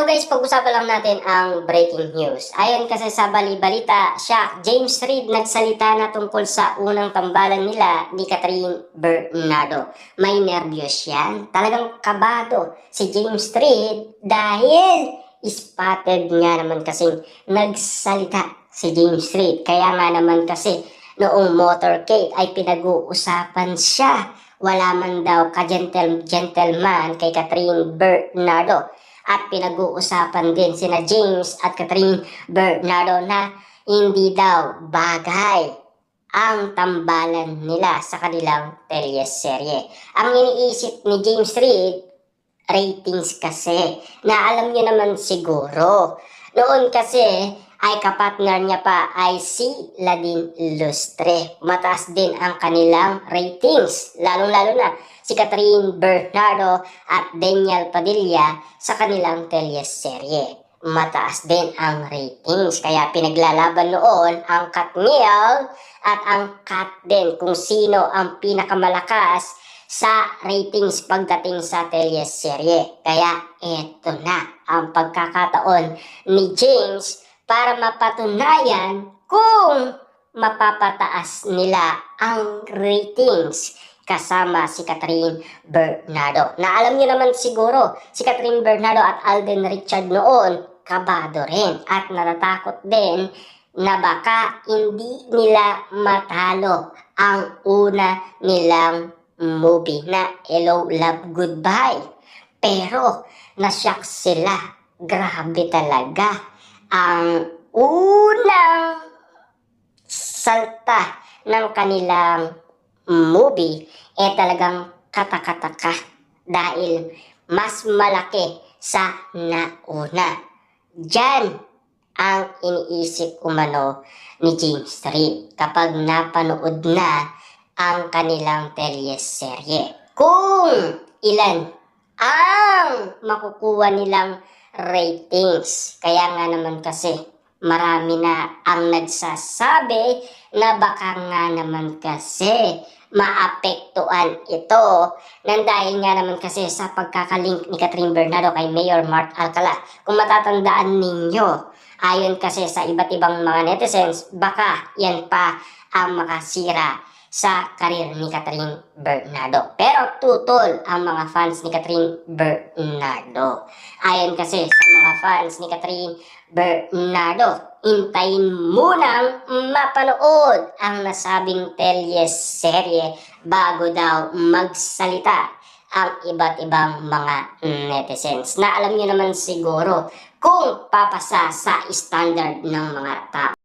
So guys, pag-usapan lang natin ang breaking news. Ayon kasi sa bali-balita, James Reid nagsalita na tungkol sa unang tambalan nila ni Catherine Bernardo. May nervyos yan. Talagang kabado si James Reid dahil spotted nga naman kasing nagsalita si James Reid. Kaya nga naman kasi noong motorcade ay pinag-uusapan siya. Wala man daw ka-gentleman kay Catherine Bernardo. At pinag-uusapan din sina James at Catherine Bernardo na hindi daw bagay ang tambalan nila sa kanilang teleserye. Ang iniisip ni James Reid, ratings kasi, na alam niyo naman siguro. Noon kasi ay kapartner niya pa ay si Ladine Lustre. Mataas din ang kanilang ratings, lalong-lalo na si Catherine Bernardo at Daniel Padilla sa kanilang teleserye. Mataas din ang ratings, kaya pinaglalaban noon ang Katniel at ang Kat din kung sino ang pinakamalakas sa ratings pagdating sa teleserye. Kaya eto na ang pagkakataon ni James para mapatunayan kung mapapataas nila ang ratings kasama si Catherine Bernardo. Na alam niyo naman siguro, si Catherine Bernardo at Alden Richard noon, kabado rin at natatakot din na baka hindi nila matalo ang una nilang movie na Hello, Love, Goodbye. Pero nashock sila. Grabe talaga. Ang unang salta ng kanilang movie talagang katakataka dahil mas malaki sa nauna. Diyan ang iniisip umano ni James Reid kapag napanood na ang kanilang teleserye. Kung ilan ang makukuha nilang ratings. Kaya nga naman kasi marami na ang nagsasabi na baka nga naman kasi maapektuhan ito nang dahil nga naman kasi sa pagkakalink ni Catherine Bernardo kay Mayor Mark Alcala. Kung matatandaan ninyo, ayon kasi sa iba't ibang mga netizens, baka yan pa ang makasira sa karir ni Catherine Bernardo. Pero tutol ang mga fans ni Catherine Bernardo. Ayon kasi sa mga fans ni Catherine Bernardo, hintayin munang mapanood ang nasabing teleserye bago daw magsalita ang iba't ibang mga netizens. Na alam niyo naman siguro kung papasa sa standard ng mga tao.